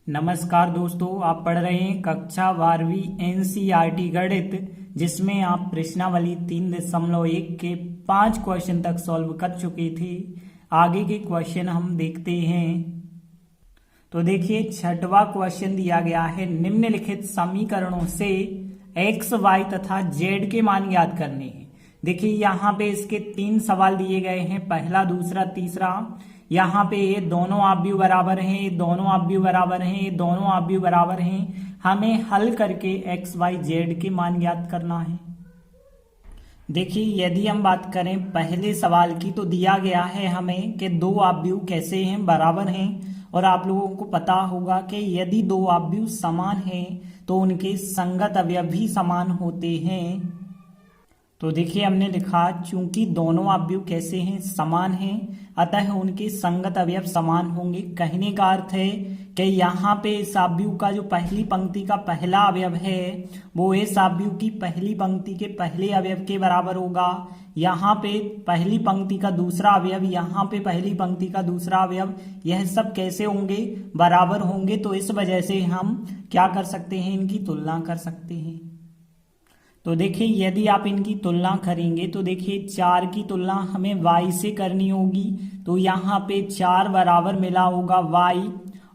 नमस्कार दोस्तों, आप पढ़ रहे हैं कक्षा 12वीं एनसीईआरटी गणित, जिसमें आप प्रश्नावली 3.1 के 5 क्वेश्चन तक सॉल्व कर चुके थे। आगे के क्वेश्चन हम देखते हैं। तो देखिए, छठवां क्वेश्चन दिया गया है, निम्नलिखित समीकरणों से एक्स वाई तथा जेड के मान याद करने हैं। देखिए यहाँ पे इसके 3 सवाल दिए गए हैं, पहला, दूसरा, तीसरा। यहाँ पे ये दोनों अवयव बराबर हैं, ये दोनों अवयव बराबर हैं, ये दोनों अवयव बराबर हैं। हमें हल करके एक्स वाई जेड के मान ज्ञात करना है। देखिए, यदि हम बात करें पहले सवाल की, तो दिया गया है हमें कि दो अवयव कैसे हैं, बराबर हैं। और आप लोगों को पता होगा कि यदि दो अवयव समान हैं तो उनके संगत अवयव भी समान होते हैं। तो देखिए, हमने लिखा चूंकि दोनों अवयव कैसे हैं, समान हैं, अतः उनके संगत अवयव समान होंगे। कहने का अर्थ है कि यहाँ पे इस अवयव का जो पहली पंक्ति का पहला अवयव है वो इस अवयव की पहली पंक्ति के पहले अवयव के बराबर होगा। यहाँ पे पहली पंक्ति का दूसरा अवयव, यहाँ पे पहली पंक्ति का दूसरा अवयव, यह सब कैसे होंगे, बराबर होंगे। तो इस वजह से हम क्या कर सकते हैं, इनकी तुलना कर सकते हैं। तो देखिए, यदि आप इनकी तुलना करेंगे तो देखिए 4 की तुलना हमें y से करनी होगी, तो यहाँ पे 4 बराबर मिला होगा y।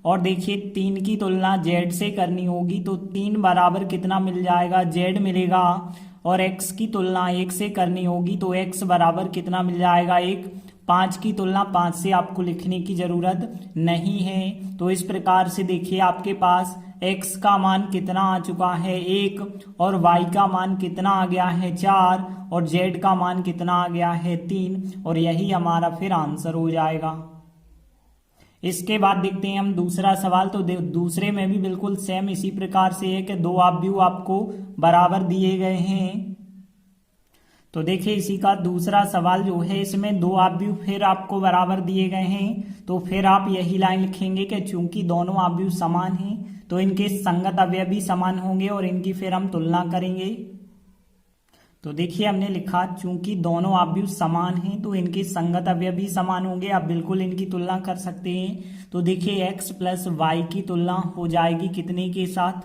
और देखिए 3 की तुलना z से करनी होगी, तो 3 बराबर कितना मिल जाएगा, z मिलेगा। और x की तुलना 1 से करनी होगी, तो x बराबर कितना मिल जाएगा, 1। 5 की तुलना 5 से आपको लिखने की जरूरत नहीं है। तो इस प्रकार से देखिए आपके पास x का मान कितना आ चुका है, 1, और y का मान कितना आ गया है, 4, और z का मान कितना आ गया है, 3। और यही हमारा फिर आंसर हो जाएगा। इसके बाद देखते हैं हम दूसरा सवाल। तो दूसरे में भी बिल्कुल सेम इसी प्रकार से है कि दो अवयव आपको बराबर दिए गए हैं। तो देखिए, इसी का दूसरा सवाल जो है, इसमें दो अवयव फिर आपको बराबर दिए गए हैं। तो फिर आप यही लाइन लिखेंगे कि चूंकि दोनों अवयव समान हैं तो इनके संगत अवयव भी समान होंगे और इनकी फिर हम तुलना करेंगे। तो देखिए, हमने लिखा चूंकि दोनों अवयव समान हैं तो इनके संगत अवयव भी समान होंगे। आप बिल्कुल इनकी तुलना कर सकते हैं। तो देखिए, x प्लस वाई की तुलना हो जाएगी कितने के साथ,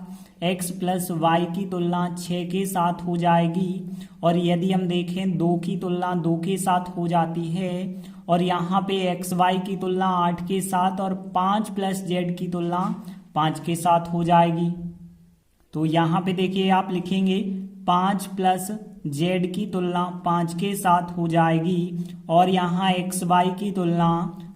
x प्लस वाई की तुलना 6 के साथ हो जाएगी। और यदि हम देखें 2 की तुलना 2 के साथ हो जाती है। और यहाँ पे एक्स वाई की तुलना 8 के साथ, और 5 प्लस जेड की तुलना 5 के साथ हो जाएगी। तो यहाँ पे देखिए आप लिखेंगे 5 प्लस जेड की तुलना 5 के साथ हो जाएगी, और यहाँ एक्स वाई की तुलना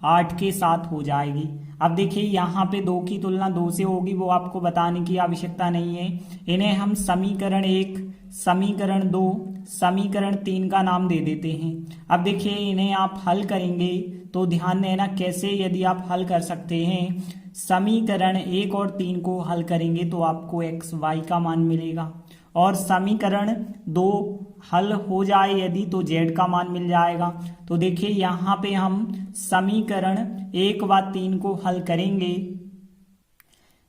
8 के साथ हो जाएगी। अब देखिए, यहाँ पे 2 की तुलना 2 से होगी, वो आपको बताने की आवश्यकता नहीं है। इन्हें हम समीकरण 1, समीकरण 2, समीकरण 3 का नाम दे देते हैं। अब देखिए, इन्हें आप हल करेंगे तो ध्यान देना कैसे, यदि आप हल कर सकते हैं। समीकरण 1 और 3 को हल करेंगे तो आपको एक्स वाई का मान मिलेगा, और समीकरण 2 हल हो जाए यदि, तो जेड का मान मिल जाएगा। तो देखिए, यहाँ पे हम समीकरण 1 व 3 को हल करेंगे।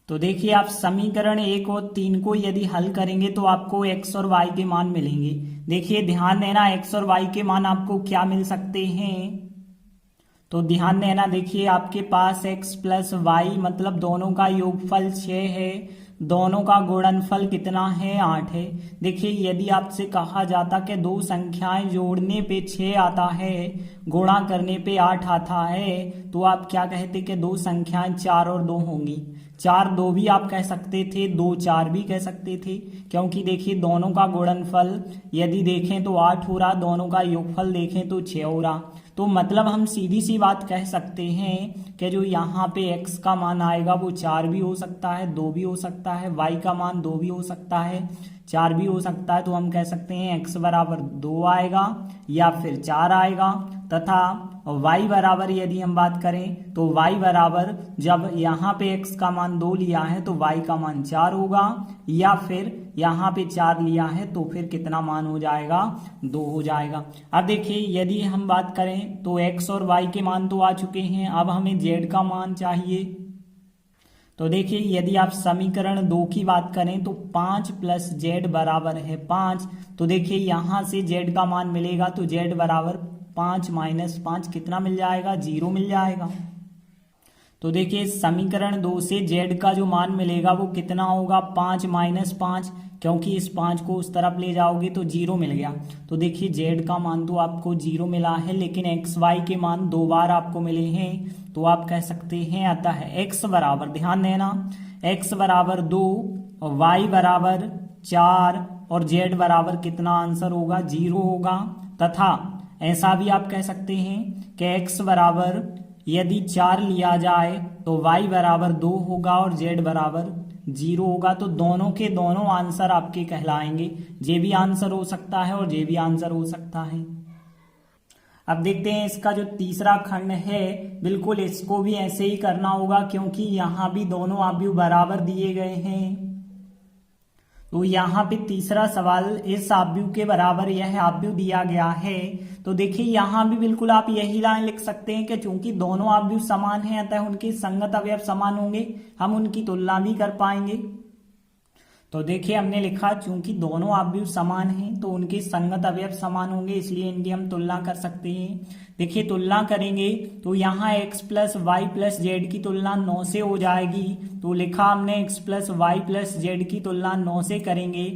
तो देखिए, आप समीकरण 1 और 3 को यदि हल करेंगे तो आपको x और y के मान मिलेंगे। देखिए, ध्यान देना, x और y के मान आपको क्या मिल सकते हैं। तो ध्यान देना, देखिए आपके पास x प्लस वाई मतलब दोनों का योगफल 6 है, दोनों का गुणनफल कितना है, 8 है। देखिए, यदि आपसे कहा जाता कि दो संख्याएं जोड़ने पे 6 आता है, गुणा करने पे 8 आता है, तो आप क्या कहते कि दो संख्याएं 4 और 2 होंगी। 4 2 भी आप कह सकते थे, 2 4 भी कह सकते थे, क्योंकि देखिए दोनों का गुणनफल यदि देखें तो 8 हो रहा, दोनों का योगफल देखें तो 6 हो रहा। तो मतलब हम सीधी सी बात कह सकते हैं कि जो यहाँ पे x का मान आएगा वो 4 भी हो सकता है, 2 भी हो सकता है, y का मान 2 भी हो सकता है, 4 भी हो सकता है। तो हम कह सकते हैं x बराबर 2 आएगा या फिर 4 आएगा, तथा y बराबर यदि हम बात करें तो y बराबर, जब यहाँ पे x का मान 2 लिया है तो y का मान 4 होगा, या फिर यहाँ पे 4 लिया है तो फिर कितना मान हो जाएगा, 2 हो जाएगा। अब देखिए, यदि हम बात करें तो x और y के मान तो आ चुके हैं, अब हमें z का मान चाहिए। तो देखिए, यदि आप समीकरण 2 की बात करें तो 5 प्लस जेड बराबर है 5। तो देखिए, यहाँ से जेड का मान मिलेगा तो जेड बराबर 5 माइनस 5 कितना मिल जाएगा, 0 मिल जाएगा। तो देखिए समीकरण 2 से z का जो मान मिलेगा वो कितना होगा, 5 माइनस 5, क्योंकि इस 5 को उस तरफ ले जाओगे तो 0 मिल गया। तो देखिए z का मान तो आपको 0 मिला है, लेकिन एक्स वाई के मान 2 बार आपको मिले हैं, तो आप कह सकते हैं अतः x बराबर, ध्यान देना, x बराबर 2 और y बराबर 4 और z बराबर कितना आंसर होगा, 0 होगा। तथा ऐसा भी आप कह सकते हैं कि x बराबर यदि 4 लिया जाए तो y बराबर 2 होगा और z बराबर 0 होगा। तो दोनों के दोनों आंसर आपके कहलाएंगे, ये भी आंसर हो सकता है और ये भी आंसर हो सकता है। अब देखते हैं इसका जो तीसरा खंड है, बिल्कुल इसको भी ऐसे ही करना होगा, क्योंकि यहाँ भी दोनों आव्यूह बराबर दिए गए हैं। तो यहाँ पे तीसरा सवाल इस आव्यूह के बराबर यह आव्यूह दिया गया है। तो देखिए यहाँ भी बिल्कुल आप यही लाइन लिख सकते हैं कि चूंकि दोनों आव्यूह समान हैं अतः उनके संगत अवयव समान होंगे, हम उनकी तुलना भी कर पाएंगे। तो देखिए हमने लिखा चूंकि दोनों आव्यूह समान हैं तो उनके संगत अवयव समान होंगे, इसलिए इनकी हम तुलना कर सकते हैं। देखिए तुलना करेंगे तो यहाँ x plus y plus z की तुलना 9 से हो जाएगी। तो लिखा हमने x plus y plus z की तुलना 9 से करेंगे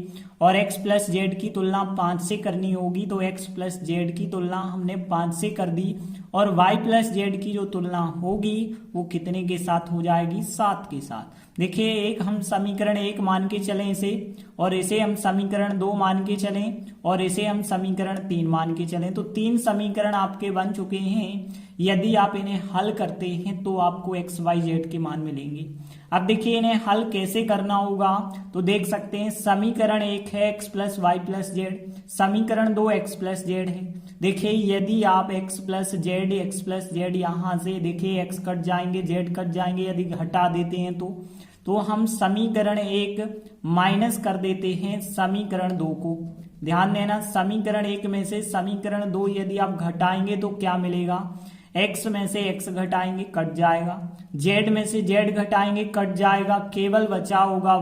और x प्लस जेड की तुलना 5 से करनी होगी। तो x प्लस जेड की तुलना हमने 5 से कर दी और y प्लस जेड की जो तुलना होगी वो कितने के साथ हो जाएगी, 7 के साथ। देखिए एक हम समीकरण 1 मान के चलें इसे, और इसे हम समीकरण 2 मान के चलें और इसे हम समीकरण 3 मान के चलें, तो 3 समीकरण आपके बन चुके हैं। यदि आप इन्हें हल करते हैं तो आपको एक्स वाई जेड के मान मिलेंगे। अब देखिए इन्हें हल कैसे करना होगा, तो देख सकते हैं समीकरण 1 है x plus y plus z, समीकरण 2 एक्स प्लस जेड है। देखिए यदि आप x प्लस जेड यहाँ से देखिए x कट जाएंगे z कट जाएंगे, यदि घटा देते हैं तो हम समीकरण 1 माइनस कर देते हैं समीकरण 2 को। ध्यान देना समीकरण 1 में से समीकरण 2 यदि आप घटाएंगे तो क्या मिलेगा, x में से x घटाएंगे कट जाएगा, z में से z घटाएंगे कट जाएगा, केवल बचा होगा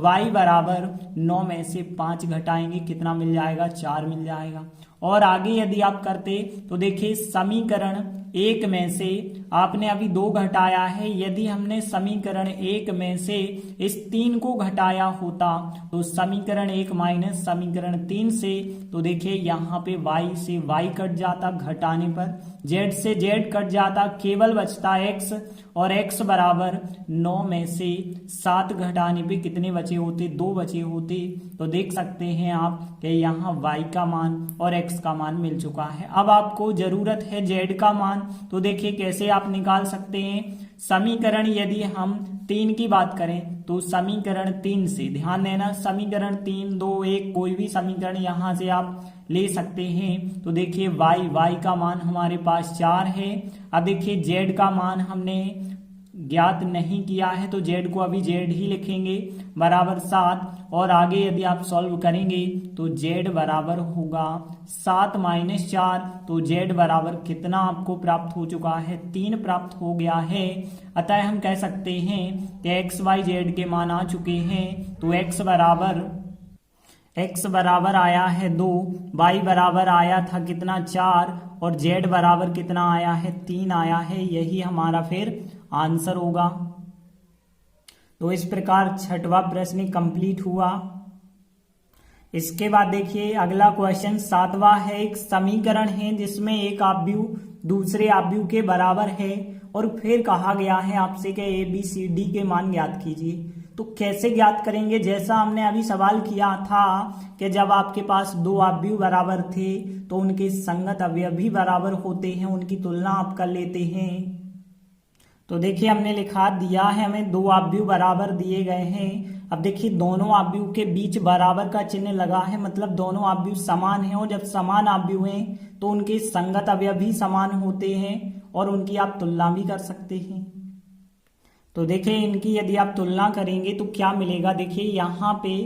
y बराबर 9 में से 5 घटाएंगे कितना मिल जाएगा, 4 मिल जाएगा। और आगे यदि आप करते तो देखिए समीकरण 1 में से आपने अभी 2 घटाया है, यदि हमने समीकरण 1 में से इस 3 को घटाया होता तो समीकरण 1 माइनस समीकरण 3 से, तो देखिए यहाँ पे y से y कट जाता घटाने पर, z से z कट जाता, केवल बचता x और x बराबर 9 में से 7 घटाने पे कितने बचे होते, 2 बचे होते। तो देख सकते हैं आप कि यहाँ y का मान और x का मान मिल चुका है। अब आपको जरूरत है z का मान, तो देखिए कैसे आप निकाल सकते हैं। समीकरण यदि हम 3 की बात करें तो समीकरण 3 से, ध्यान देना समीकरण 3 2 1 कोई भी समीकरण यहाँ से आप ले सकते हैं। तो देखिए y का मान हमारे पास 4 है। अब देखिए z का मान हमने ज्ञात नहीं किया है तो z को अभी z ही लिखेंगे बराबर 7, और आगे यदि आप सॉल्व करेंगे तो z बराबर होगा 7 माइनस 4, तो z बराबर कितना आपको प्राप्त हो चुका है, 3 प्राप्त हो गया है। अतः हम कह सकते हैं कि x y z के मान आ चुके हैं। तो x बराबर आया है 2, y बराबर आया था कितना 4 और z बराबर कितना आया है 3 आया है, यही हमारा फिर आंसर होगा। तो इस प्रकार छठवां प्रश्न कंप्लीट हुआ। इसके बाद देखिए अगला क्वेश्चन 7वां है। एक समीकरण है जिसमें एक आव्यूह दूसरे आव्यूह के बराबर है और फिर कहा गया है आपसे कि ए बी सी डी के मान ज्ञात कीजिए। तो कैसे ज्ञात करेंगे, जैसा हमने अभी सवाल किया था कि जब आपके पास 2 आव्यूह बराबर थे तो उनके संगत अवयव भी बराबर होते हैं, उनकी तुलना आप कर लेते हैं। तो देखिए हमने लिखा दिया है हमें 2 आव्यूह बराबर दिए गए हैं। अब देखिए दोनों आव्यूह के बीच बराबर का चिन्ह लगा है, मतलब दोनों आव्यूह समान हैं, और जब समान आव्यूह हैं तो उनके संगत अवयव भी समान होते हैं और उनकी आप तुलना भी कर सकते हैं। तो देखिए इनकी यदि आप तुलना करेंगे तो क्या मिलेगा, देखिए यहाँ पे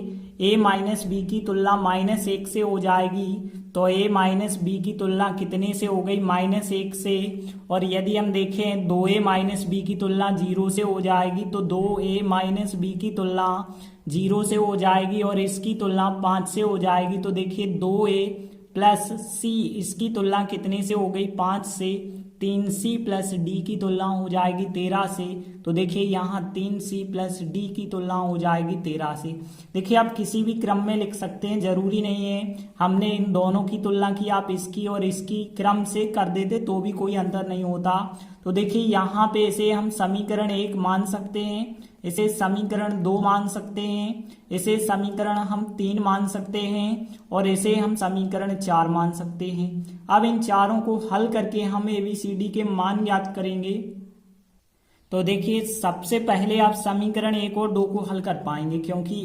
a माइनस बी की तुलना -1 से हो जाएगी, तो a माइनस बी की तुलना कितने से हो गई, -1 से। और यदि हम देखें 2a माइनस बी की तुलना 0 से हो जाएगी, तो 2a माइनस बी की तुलना 0 से हो जाएगी और इसकी तुलना 5 से हो जाएगी। तो देखिए 2a प्लस c, इसकी तुलना कितने से हो गई, 5 से। 3c प्लस डी की तुलना हो जाएगी 13 से। तो देखिए यहाँ 3c प्लस डी की तुलना हो जाएगी 13 से। देखिए आप किसी भी क्रम में लिख सकते हैं, जरूरी नहीं है हमने इन दोनों की तुलना की, आप इसकी और इसकी क्रम से कर देते तो भी कोई अंतर नहीं होता। तो देखिए यहाँ पे इसे हम समीकरण 1 मान सकते हैं, इसे समीकरण 2 मान सकते हैं, इसे समीकरण हम 3 मान सकते हैं और इसे हम समीकरण 4 मान सकते हैं। अब इन चारों को हल करके हम ABCD के मान ज्ञात करेंगे। तो देखिए सबसे पहले आप समीकरण 1 और 2 को हल कर पाएंगे, क्योंकि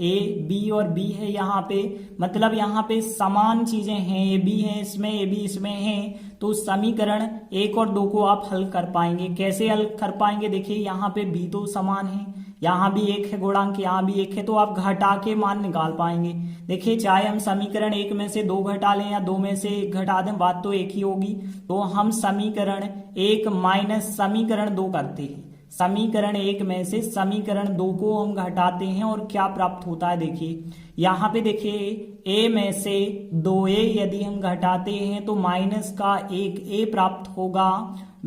ए बी और बी है यहाँ पे, मतलब यहाँ पे समान चीजें हैं, ए बी है इसमें, ए बी इसमें है, तो समीकरण 1 और 2 को आप हल कर पाएंगे। कैसे हल कर पाएंगे? देखिए यहाँ पे बी तो समान है, यहाँ भी 1 है गुणांक, यहाँ भी 1 है, तो आप घटा के मान निकाल पाएंगे। देखिए चाहे हम समीकरण 1 में से 2 घटा लें या 2 में से 1 घटा दें, बात तो एक ही होगी। तो हम समीकरण 1 माइनस समीकरण 2 करते हैं, समीकरण 1 में से समीकरण 2 को हम घटाते हैं और क्या प्राप्त होता है। देखिए यहाँ पे देखिए a में से 2a यदि हम घटाते हैं तो माइनस का 1a प्राप्त होगा,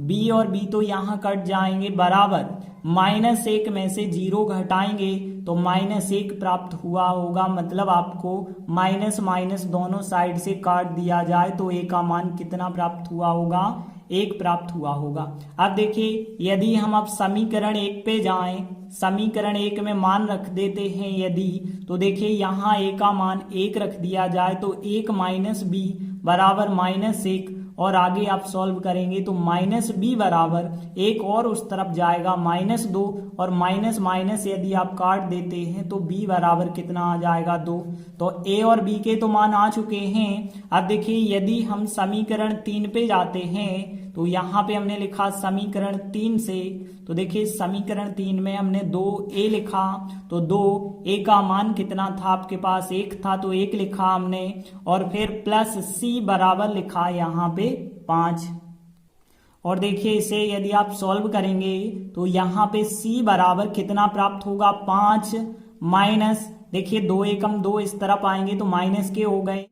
b और b तो यहाँ कट जाएंगे, बराबर -1 में से 0 घटाएंगे तो -1 प्राप्त हुआ होगा, मतलब आपको माइनस माइनस दोनों साइड से काट दिया जाए तो a का मान कितना प्राप्त हुआ होगा? 1 प्राप्त हुआ होगा। अब देखिए यदि हम अब समीकरण 1 पे जाएं, समीकरण 1 में मान रख देते हैं यदि, तो देखिए यहाँ a का मान 1 रख दिया जाए तो 1 माइनस b बराबर -1, और आगे आप सॉल्व करेंगे तो -b बराबर 1 और उस तरफ जाएगा -2, और माइनस माइनस यदि आप काट देते हैं तो b बराबर कितना आ जाएगा? 2। तो a और b के तो मान आ चुके हैं। अब देखिए यदि हम समीकरण 3 पे जाते हैं तो यहाँ पे हमने लिखा समीकरण 3 से, तो देखिए समीकरण 3 में हमने 2a लिखा, तो 2a का मान कितना था आपके पास? 1 था, तो 1 लिखा हमने, और फिर प्लस c बराबर लिखा यहाँ पे 5। और देखिए इसे यदि आप सॉल्व करेंगे तो यहाँ पे c बराबर कितना प्राप्त होगा? 5 माइनस, देखिए 2 एकम 2 इस तरफ आएंगे तो माइनस के हो गए,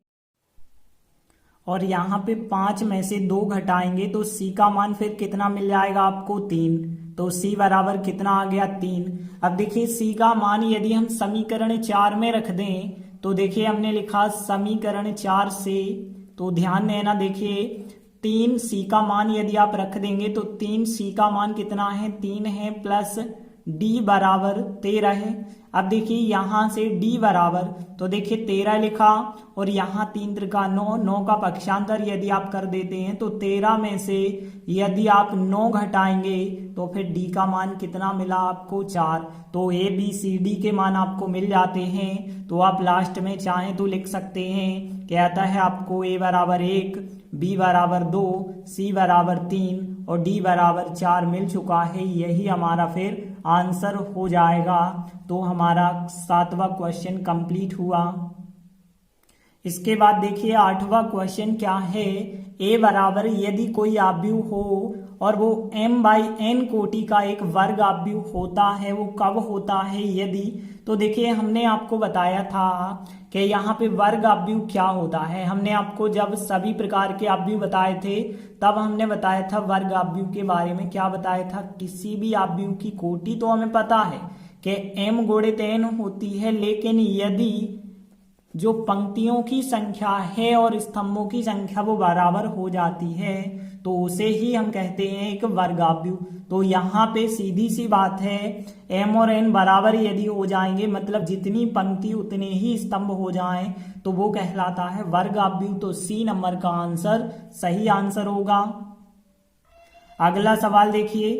और यहाँ पे 5 में से 2 घटाएंगे तो c का मान फिर कितना मिल जाएगा आपको? 3। तो c बराबर कितना आ गया? 3। अब देखिए c का मान यदि हम समीकरण 4 में रख दें तो देखिए हमने लिखा समीकरण 4 से, तो ध्यान देना, देखिए 3c का मान यदि आप रख देंगे तो 3c का मान कितना है? 3 है, प्लस d बराबर 13 है। अब देखिए यहाँ से d बराबर, तो देखिए 13 लिखा और यहाँ 3 त्रिका 9, 9 का पक्षांतर यदि आप कर देते हैं तो 13 में से यदि आप 9 घटाएंगे तो फिर d का मान कितना मिला आपको? 4। तो a b c d के मान आपको मिल जाते हैं। तो आप लास्ट में चाहें तो लिख सकते हैं, कहता है आपको a बराबर 1, b बराबर 2, c बराबर 3 और d बराबर 4 मिल चुका है। यही हमारा फिर आंसर हो जाएगा। तो हमारा 7वां क्वेश्चन कंप्लीट हुआ। इसके बाद देखिए 8वां क्वेश्चन क्या है? a बराबर यदि कोई आव्यूह हो और वो m/n कोटि का एक वर्ग आव्यूह होता है, वो कब होता है यदि? तो देखिए हमने आपको बताया था कि यहाँ पे वर्ग आव्यूह क्या होता है। हमने आपको जब सभी प्रकार के आव्यूह बताए थे तब हमने बताया था वर्ग आव्यूह के बारे में। क्या बताया था? किसी भी आव्यूह की कोटि तो हमें पता है कि m गुणित n होती है, लेकिन यदि जो पंक्तियों की संख्या है और स्तंभों की संख्या वो बराबर हो जाती है तो उसे ही हम कहते हैं एक वर्गाव्यूह। तो यहाँ पे सीधी सी बात है, m और n बराबर यदि हो जाएंगे, मतलब जितनी पंक्ति उतने ही स्तंभ हो जाएं, तो वो कहलाता है वर्गाव्यूह। तो C नंबर का आंसर सही आंसर होगा। अगला सवाल देखिए,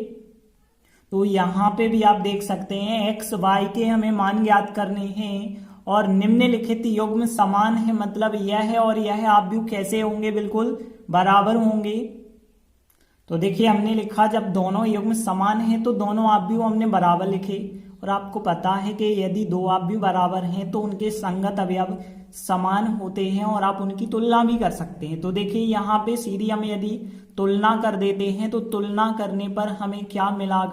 तो यहाँ पे भी आप देख सकते हैं x y के हमें मान ज्ञात करने हैं और निम्नलिखित युग्म समान है, मतलब यह और यह आव्यूह कैसे होंगे? बिल्कुल बराबर होंगे। तो देखिए हमने लिखा जब दोनों युग्म समान हैं तो दोनों आव्यूह हमने बराबर लिखे, और आपको पता है कि यदि दो आव्यूह बराबर हैं तो उनके संगत अवयव समान होते हैं और आप उनकी तुलना भी कर सकते हैं। तो देखिए यहाँ पे सीधी हम यदि तुलना कर देते हैं तो तुलना करने पर हमें क्या मिला?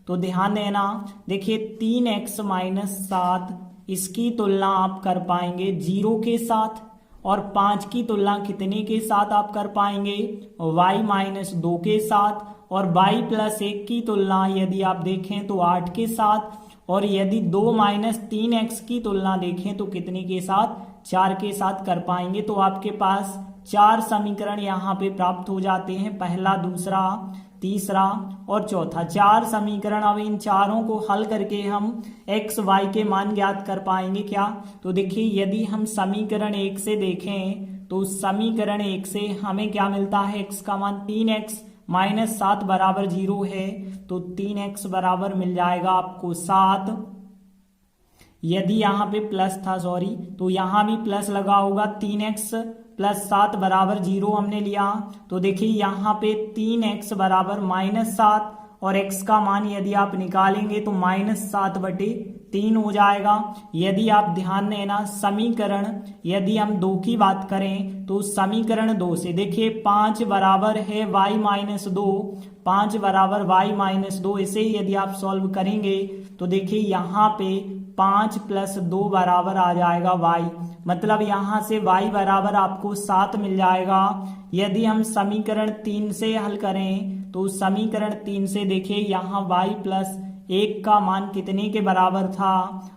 तो ध्यान देना, देखिए 3x - 7 इसकी तुलना आप कर पाएंगे 0 के साथ, और 5 की तुलना कितने के साथ आप कर पाएंगे, y-2 के साथ, और y + 1 की तुलना यदि आप देखें तो 8 के साथ, और यदि 2 - 3x की तुलना देखें तो कितने के साथ, 4 के साथ कर पाएंगे। तो आपके पास 4 समीकरण यहाँ पे प्राप्त हो जाते हैं, पहला, दूसरा, तीसरा और चौथा, 4 समीकरण। अब इन चारों को हल करके हम x y के मान ज्ञात कर पाएंगे क्या। तो देखिए यदि हम समीकरण 1 से देखें तो समीकरण 1 से हमें क्या मिलता है, x का मान 3x - 7 बराबर 0 है, तो 3x बराबर मिल जाएगा आपको 7। यदि यहाँ पे प्लस था, सॉरी, तो यहाँ भी प्लस लगा होगा, 3x + 7 बराबर 0 हमने लिया। तो देखिए यहाँ पे 3x बराबर -7 और x का मान यदि आप निकालेंगे तो -7/3 हो जाएगा। यदि आप ध्यान देना समीकरण, यदि हम 2 की बात करें तो समीकरण 2 से देखिए 5 बराबर है y-2, 5 बराबर y-2, इसे यदि आप सॉल्व करेंगे तो देखिए यहाँ पे 5 + 2 बराबर आ जाएगा y, मतलब यहाँ से y बराबर आपको 7 मिल जाएगा। यदि हम समीकरण 3 से हल करें तो समीकरण 3 से देखिए यहाँ y + 1 का मान कितने के बराबर था,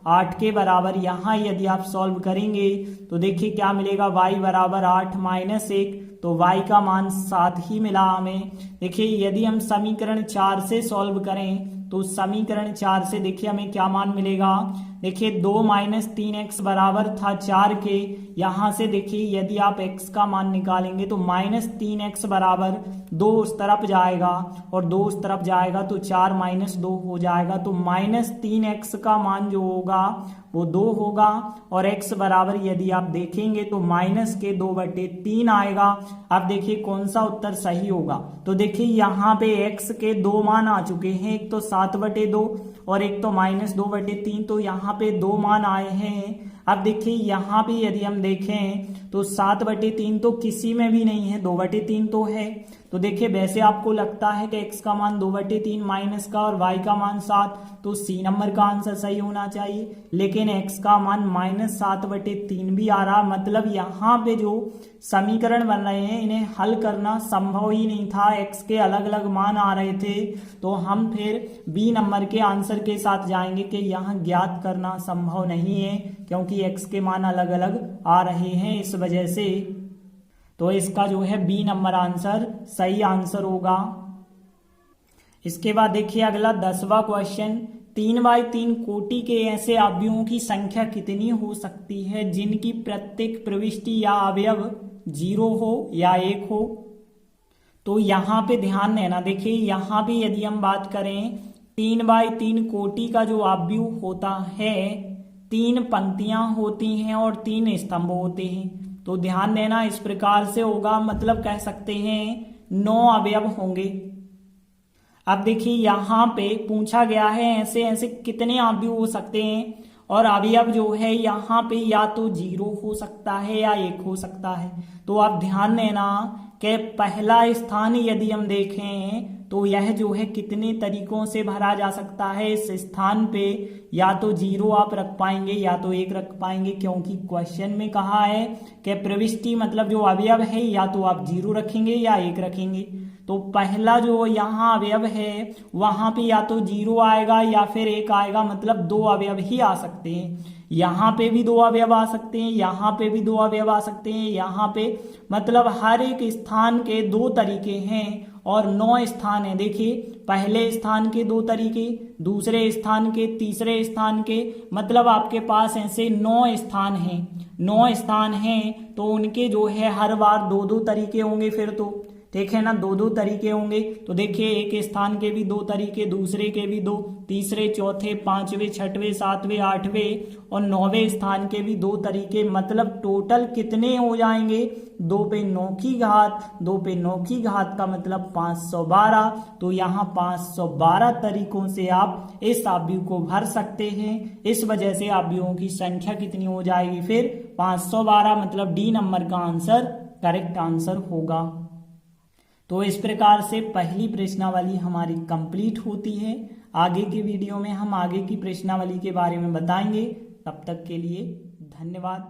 8 के बराबर। यहाँ यदि आप सॉल्व करेंगे तो देखिए क्या मिलेगा, y बराबर 8 - 1, तो y का मान 7 ही मिला हमें। देखिए यदि हम समीकरण 4 से सॉल्व करें तो समीकरण 4 से देखिए हमें क्या मान मिलेगा, देखिए 2 - 3x बराबर था 4 के। यहाँ से देखिए यदि आप x का मान निकालेंगे तो -3x बराबर 2 उस तरफ जाएगा और 2 उस तरफ जाएगा तो 4 - 2 हो जाएगा। तो -3x का मान जो होगा वो 2 होगा और x बराबर यदि आप देखेंगे तो -2/3 आएगा। अब देखिए कौन सा उत्तर सही होगा। तो देखिए यहाँ पे x के 2 मान आ चुके हैं, एक तो 7/2 और एक तो -2/3, तो यहाँ पे 2 मान आए हैं। अब देखिए यहाँ पे यदि हम देखें तो 7/3 तो किसी में भी नहीं है, 2/3 तो है। तो देखिए वैसे आपको लगता है कि x का मान 2/3 माइनस का और y का मान 7, तो C नंबर का आंसर सही होना चाहिए, लेकिन x का मान -7/3 भी आ रहा, मतलब यहाँ पे जो समीकरण बन रहे हैं इन्हें हल करना संभव ही नहीं था, x के अलग अलग मान आ रहे थे। तो हम फिर B नंबर के आंसर के साथ जाएंगे कि यहाँ ज्ञात करना संभव नहीं है, क्योंकि x के मान अलग अलग आ रहे हैं, इस वजह से। तो इसका जो है B नंबर आंसर सही आंसर होगा। इसके बाद देखिए अगला 10वां क्वेश्चन, 3x3 कोटि के ऐसे अवयवों की संख्या कितनी हो सकती है जिनकी प्रत्येक प्रविष्टि या अवयव 0 हो या 1 हो। तो यहाँ पे ध्यान देना, देखिए यहाँ पे यदि हम बात करें 3x3 कोटि का जो अवयव होता है, 3 पंक्तियां होती हैं और 3 स्तंभ होते हैं। तो ध्यान देना इस प्रकार से होगा, मतलब कह सकते हैं 9 अवयव होंगे। अब देखिए यहाँ पे पूछा गया है ऐसे ऐसे कितने अवयव हो सकते हैं, और अवयव जो है यहाँ पे या तो 0 हो सकता है या 1 हो सकता है। तो आप ध्यान देना कि पहला स्थान यदि हम देखें तो यह जो है कितने तरीकों से भरा जा सकता है। इस स्थान पे या तो 0 आप रख पाएंगे या तो 1 रख पाएंगे, क्योंकि क्वेश्चन में कहा है कि प्रविष्टि मतलब जो अवयव है या तो आप 0 रखेंगे या 1 रखेंगे। तो पहला जो यहाँ अवयव है वहां पे या तो 0 आएगा या फिर 1 आएगा, मतलब 2 अवयव ही आ सकते हैं। यहाँ पे भी 2 अवयव आ सकते हैं, यहाँ पे भी 2 अवयव आ सकते हैं, यहाँ पे, मतलब हर एक स्थान के 2 तरीके हैं और 9 स्थान है। देखिए पहले स्थान के 2 तरीके, दूसरे स्थान के, तीसरे स्थान के, मतलब आपके पास ऐसे 9 स्थान हैं। 9 स्थान हैं तो उनके जो है हर बार 2-2 तरीके होंगे, फिर तो ठीक है ना, 2-2 तरीके होंगे। तो देखिए एक स्थान के भी 2 तरीके, दूसरे के भी 2, तीसरे, चौथे, 5वें, 6वें, 7वें, 8वें और 9वें स्थान के भी 2 तरीके, मतलब टोटल कितने हो जाएंगे, 2 पे 9 की घात, 2 पे 9 की घात का मतलब 512। तो यहाँ 512 तरीकों से आप इस अवयव को भर सकते हैं। इस वजह से अवयवों की संख्या कितनी हो जाएगी, फिर 512, मतलब डी नंबर का आंसर करेक्ट आंसर होगा। तो इस प्रकार से पहली प्रश्नावली हमारी कंप्लीट होती है। आगे की वीडियो में हम आगे की प्रश्नावली के बारे में बताएंगे। तब तक के लिए धन्यवाद।